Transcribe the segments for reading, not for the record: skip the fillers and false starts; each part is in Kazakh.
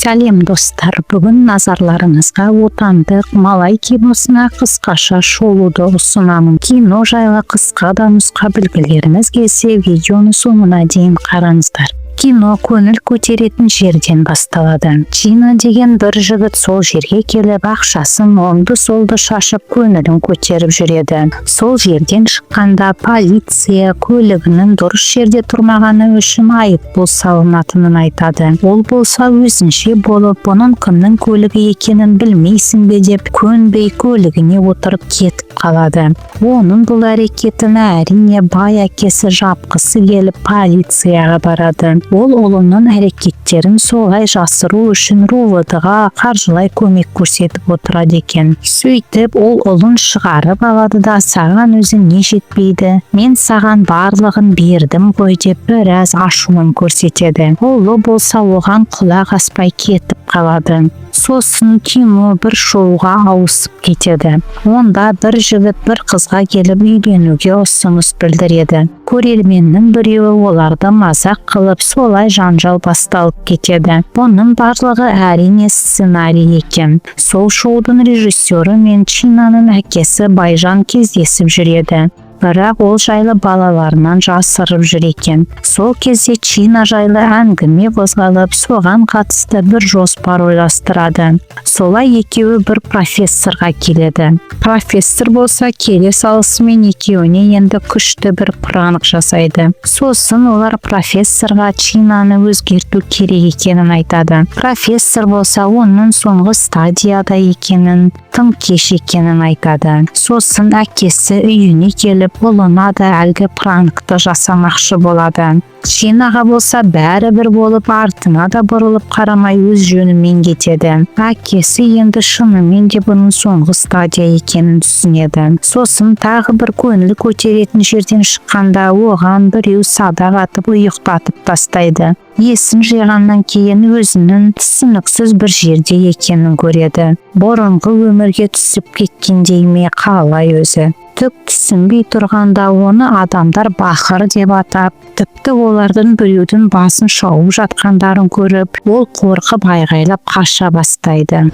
Сәлем достар, бүгін назарларыңызға отандық Малай киносына қысқаша шолуды ұсынамын. Кино жайлы қысқа да нұсқа білгілеріңіз келсе, видеоны соңына дейін қараңыздар. Кино көңіл көтеретін жерден басталады. Чина деген бір жігіт сол жерге келіп, ақшасын оңды-солды шашып, көңілін көтеріп жүреді. Сол жерден шыққанда полиция көлігінің дұрыс жерде тұрмағаны үшін айыппұл салынатынын айтады. Ол болса өзінше болып, бұның кімнің көлігі екенін білмейсің бе деп, көнбей көлігіне отырып кетіп қалады. Оның бұл әрекетін әрине бай әкесі жапқысы келіп полицияға барады. Ол ұлының әрекеттерін солай жасыру үшін РОВД-ға қаржылай көмек көрсетіп отырады екен. Сөйтіп, ол ұлын шығарып алады да, саған өзі не жетпейді, мен саған барлығын бердім ғой деп біраз ашуын көрсетеді. Ұлы болса оған құлақ аспай кетіп қалады. Сосын кино бір шоуға ауысып кетеді. Онда бір жігіт бір қызға келіп үйленуге ұсыныс білдіреді. Көрерменнің біреуі оларды мазақ қылып, солай жанжал басталып кетеді. Бұның барлығы әрине сценарий екен. Сол шоудың режиссері мен Чинаның әкесі Байжан кездесіп жүреді. Бірақ ол жайлы балаларынан жасырып жүр екен. Сол кезде Чина жайлы әңгіме қозғалып, соған қатысты бір жоспар ойластырады. Солай екеуі бір профессорға келеді. Профессор болса келе салысымен екеуіне енді күшті бір пранк жасайды. Сосын олар профессорға Чинаны өзгерту керек екенін айтады. Профессор болса оның соңғы стадияда екенін, тым кеш екенін айтады. Сосын әкесі үйіне келіп, ұлына да әлгі пранкты жасамақшы болады. Чинаға болса бәрібір болып, артына да бұрылып қарамай өз жөнімен кетеді. Әкесі енді шынымен де бұның соңғы стадия екенін түсінеді. Сосын тағы бір көңіл көтеретін жерден шыққанда оған біреу садақ атып ұйықтатып тастайды. Есін жиғаннан кейін өзінің түсініксіз бір жерде екенін көреді. Бұрынғы өмірге түсіп кеткендей ме қалай өзі? Түк түсінбей тұрғанда оны адамдар бақыр деп атап, тіпті олардың біреудің басын шауып жатқандарын көріп, ол қорқып айғайлап қаша бастайды.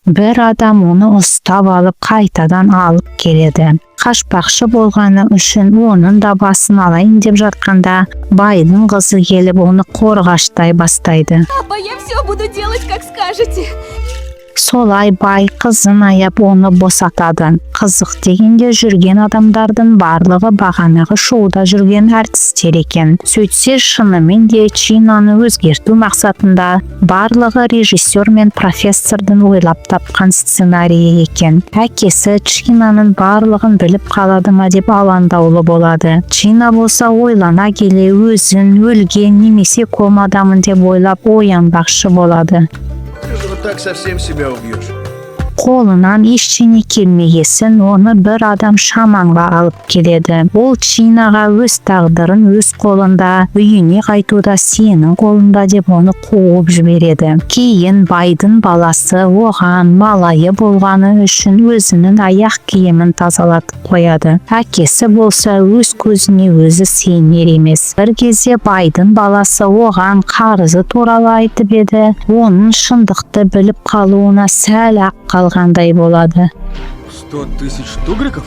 Бір адам оны ұстап алып, қайтадан алып келеді. Қашпақшы болғаны үшін оның да басын алайын деп жатқанда, байдың қызы келіп оны қорғаштай бастайды. Папа, я все буду делать, как скажете. Солай бай қызын аяп оны босатады. Қызық дегенде жүрген адамдардың барлығы бағанағы шоуда жүрген әртістер екен. Сөйтсе шынымен де Чинаны өзгерту мақсатында барлығы режиссер мен профессордың ойлап тапқан сценарийі екен. Әкесі Чинаның барлығын біліп қалады ма деп алаңдаулы болады. Чина болса ойлана келе өзін өлген немесе комадамын деп ойлап оянбақшы болады. Так совсем себя убьешь. Қолынан ештеңе келмегесін оны бір адам шаманға алып келеді. Ол Чинаға өз тағдырын өз қолында, үйіне қайтуда сенің қолында деп оны қуып жібереді. Кейін байдың баласы оған малайы болғаны үшін өзінің аяқ киімін тазалатып қояды. Әкесі болса өз көзіне өзі сенер емес. Бір кезде байдың баласы оған қарызы туралы айтып еді, оның шындықты біліп қалуына сәл ақ қалғандай болады. 100 000 тугриков?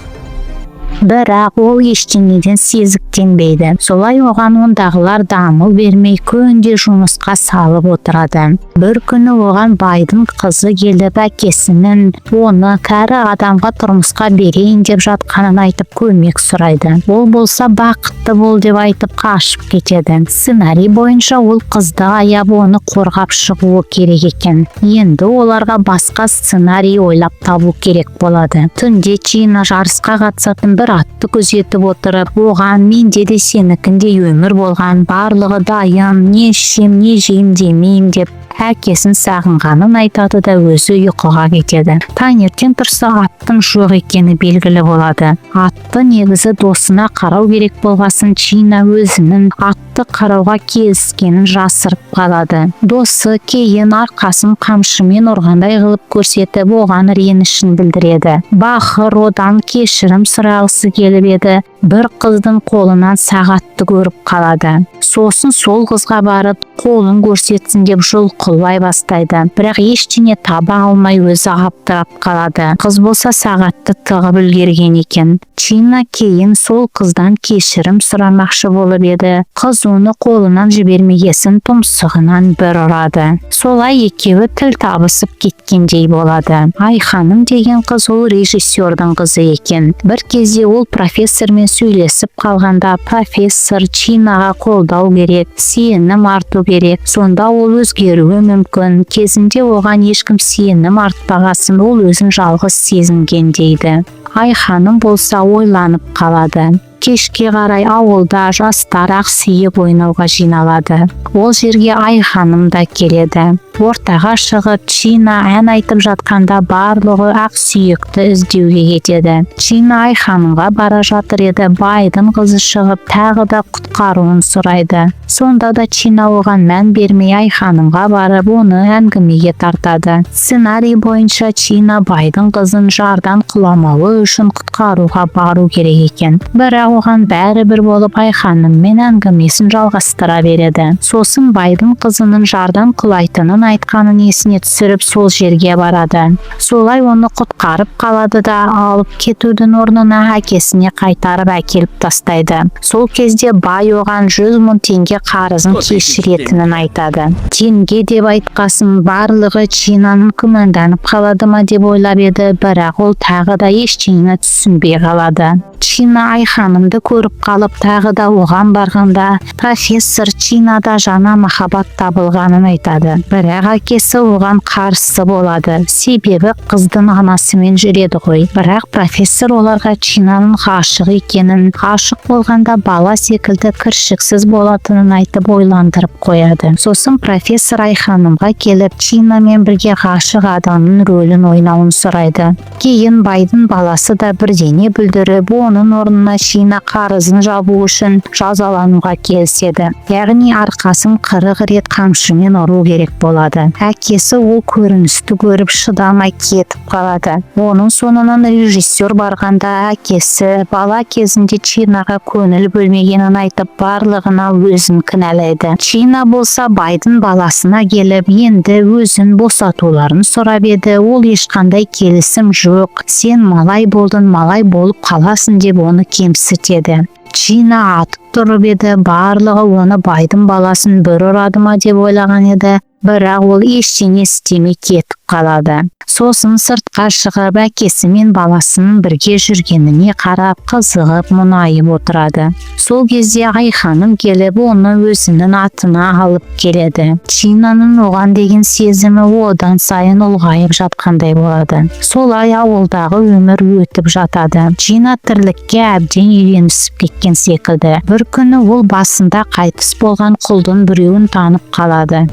Бірақ ол ештеңеден сезіктенбейді. Солай оған ондағылар дамыл бермей күнде жұмысқа салып отырады. Бір күні оған байдың қызы келіп әкесінің оны кәрі адамға тұрмысқа берейін деп жатқанын айтып көмек сұрайды. Ол болса бақытты бол деп айтып қашып кетеді. Сценарий бойынша ол қызды аяп оны қорғап шығуы керек екен. Енді оларға басқа сценарий ойлап табу керек болады. Түнде Чина жарысқа қатысатын бір атты күзетіп отырып, оған менде де сенікіндей өмір болған, барлығы дайын, не ішем, не жейм демейм деп әкесін сағынғанын айтады да өзі ұйқыға кетеді. Таңертең тұрса аттың жоқ екені белгілі болады. Атты негізі досына қарау керек болғасын Чина өзінің атты қарауға келіскенін жасырып қалады. Досы кейін арқасын қамшымен ұрғандай қылып көрсетіп, оған ренішін білдіреді. Бақыр одан кешірім сұрағысы келіп еді, бір қыздың қолынан сағатты көріп қалады. Сосын сол қызға барып қолын көрсетсін деп жұлқылай бастайды. Бірақ ештеңе таба алмай өзі аптырап қалады. Қыз болса сағатты тығып үлгерген екен. Чина кейін сол қыздан кешірім сұрамақшы болып еді. Қыз оны қолынан жібермегесін тұмсығынан бір ұрады. Солай екеуі тіл табысып кеткендей болады. Айханым деген қыз ол режиссердің қызы екен. Бір кезде ол профессормен сөйлесіп қалғанда профессор Чинаға қолдау керек, сенім арту керек. Сонда ол өзгеруі мүмкін. Кезінде оған ешкім сенім артпағасын ол өзін жалғыз сезінген дейді. Айханым болса ойланып қалады. Кешке қарай ауылда жастар ақсүйек ойнауға жиналады. Ол жерге Айханым да келеді. Ортаға шығып Чина ән айтып жатқанда барлығы ақсүйекті іздеуге кетеді. Чина Айханымға бара жатыр еді. Байдың қызы шығып тағы да құтқаруын сұрайды. Сонда да Чина оған мән бермей Айханымға барып оны әңгімеге тартады. Сценарий бойынша Чина байдың қызын жардан құламауы үшін құтқаруға бару керек екен. Бірақ оған бәрібір болып Айханыммен әңгімесін жалғастыра береді. Сосын байдың қызының жардан құлайтынын айтқанын есіне түсіріп сол жерге барады. Солай оны құтқарып қалады да алып кетудің орнына әкесіне қайтарып әкеліп тастайды. Сол кезде бай оған 100 000 теңге қарызын кешіретінін айтады. Теңге деп айтқасын барлығы Чинаның күмәнданып қалады ма деп ойлап еді, бірақ ол тағы да ештеңені түсінбей қалады. Чина Айханымды көріп қалып тағы да оған барғанда профессор Чинада жаңа махаббат табылғанын айтады. Бірақ әкесі оған қарсы болады. Себебі қыздың анасымен жүреді ғой. Бірақ профессор оларға Чинаның ғашық екенін, ғашық болғанда бала секілді кіршіксіз болатынын айтып ойландырып қояды. Сосын профессор Айханымға келіп Чинамен бірге ғашық адамның рөлін ойнауын сұрайды. Кейін байдың баласы да бірдене бүлдіріп, оның орнына Чина қарызын жабу үшін жазалануға келіседі. Яғни арқасын 40 рет қамшымен ұру керек болады. Әкесі ол көріністі көріп шыдамай кетіп қалады. Оның соңынан режиссер барғанда әкесі бала кезінде Чинаға көңіл бөлмегенін айтып барлығына өзін кінәлайды. Чина болса байдың баласына келіп енді өзін босатуларын сұрап еді. Ол ешқандай келісім жоқ. Сен малай болдың, малай болып қаласың деп оны кемсітеді. Чина атып тұрып еді, барлығы оны байдың баласын бір ұрады ма деп ойлаған еді. Бірақ ол ештеңе істемей кетіп қалады. Сосын сыртқа шығып әкесі мен баласының бірге жүргеніне қарап қызығып мұңайып отырады. Сол кезде Айханым келіп оны өзінің атына алып келеді. Чинаның оған деген сезімі одан сайын ұлғайып жатқандай болады. Солай ауылдағы өмір өтіп жатады. Чина тірлікке әбден үйренісіп кеткен секілді. Бір күні ол басында қайтыс болған құлдың біреуін танып қалады.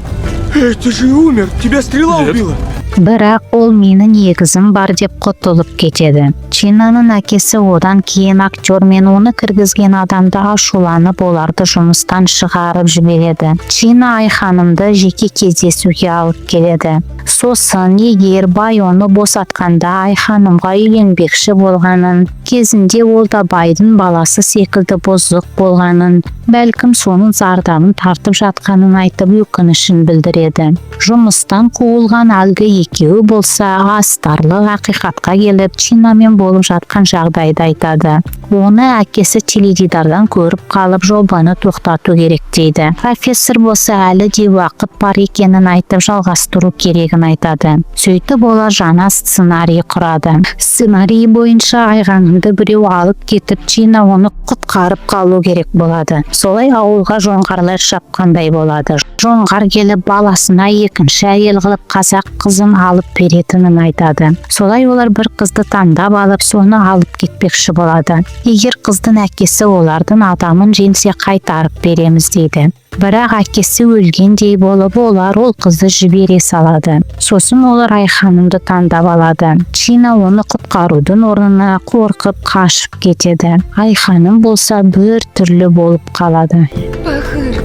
Ты же умер, тебя стрела убила. Бірақ ол менің негізім бар деп құтылып кетеді. Чинаның әкесі одан кейін актер мен оны кіргізген адамды ашуланып оларды жұмыстан шығарып жібереді. Чина Айханымды жеке кездесуге алып келеді. Сосын егер бай оны босатқанда Айханымға үйленбекші болғанын, кезінде ол да байдың баласы секілді бұзық болғанын, бәлкім соның зардабын тартып жатқанын айтып өкінішін білдіреді. Жұмыстан қуылған әлгі екеуі болса астарлы ақиқатқа келіп Чинамен болып жатқан жағдайды айтады. Оны әкесі теледидардан көріп қалып жобаны тоқтату керек дейді. Профессор болса әлі де уақыт бар екенін айтып жалғастыру керегін айтады. Сөйтіп олар жаңа сценарий құрады. Сценарий бойынша Айханымды біреу алып кетіп Чина оны құтқарып қалу керек болады. Солай ауылға жоңғарлар шапқандай болады. Жоңғар келіп баласына екінші әйел қылып қазақ қызын алып беретінін айтады. Солай олар бір қызды таңдап алып соны алып кетпекші болады. Егер қыздың әкесі олардың адамын жеңсе қайтарып береміз дейді. Бірақ әкесі өлгендей болып олар ол қызды жібере салады. Сосын олар Айханымды таңдап алады. Чина оны құтқарудың орнына қорқып қашып кетеді. Айханым болса бір түрлі болып қалады. Бахыр,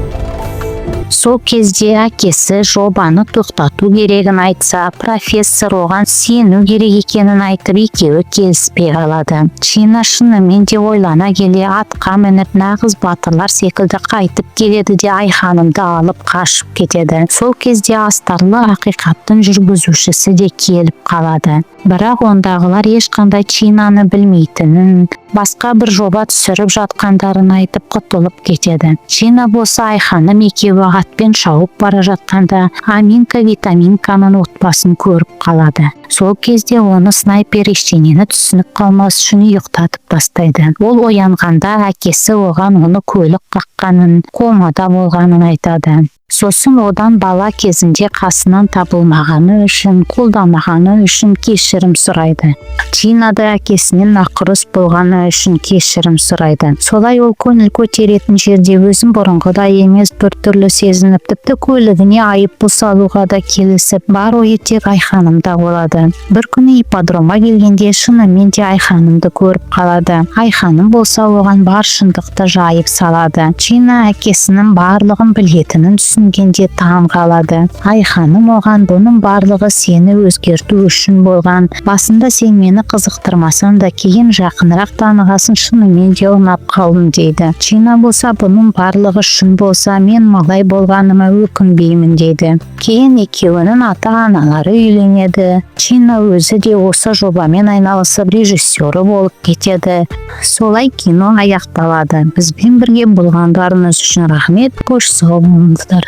Сол кезде әкесі жобаны тоқтату керегін айтса, профессор оған сену керек екенін айтып, екеуі келіспей қалады. Чина шынымен де ойлана келе атқа мініп нағыз батырлар секілді қайтып келеді де Айханымды алып қашып кетеді. Сол кезде астарлы ақиқаттың жүргізушісі де келіп қалады. Бірақ ондағылар ешқандай Чинаны білмейтінін, басқа бір жоба түсіріп жатқандарын айтып құтылып кетеді. Чина болса Айханым екеуі атпен шауып бара жатқанда Аминка Витаминканың отбасын көріп қалады. Сол кезде оны снайпер ештеңені түсініп қалмас үшін ұйықтатып тастайды. Ол оянғанда әкесі оған оны көлік қаққанын, комада болғанын айтады. Сосын одан бала кезінде қасынан табылмағаны үшін, қолдамағаны үшін кешірім сұрайды. Чина да әкесінен нақұрыс болғаны үшін кешірім сұрайды. Солай ол көңіл көтеретін жерде өзін бұрынғыдай емес біртүрлі сезініп, тіпті көлігіне айыппұл салуға да келісіп, бар ойы тек Айханымда болады. Бір күні ипподромға келгенде шынымен де Айханымды көріп қалады. Айханым болса оған бар шындықты жайып салады. Чина әкесінің барлығын білетінін түсінгенде таң қалады. Айханым оған бұның барлығы сені өзгерту үшін болған. Басында сен мені қызықтырмасаң да кейін жақынырақ танығасын, шынымен де ұнап қалдым дейді. Чина болса бұның барлығы шын болса мен малай болғаныма өкінбеймін дейді. Кейін екеуінің ата-аналары үйленеді. Чина өзі де осы жобамен айналысып режиссері болып кетеді. Солай кино аяқталады. Бізбен бірге болғандарыңыз үшін рахмет. Қош сау болыңыздар.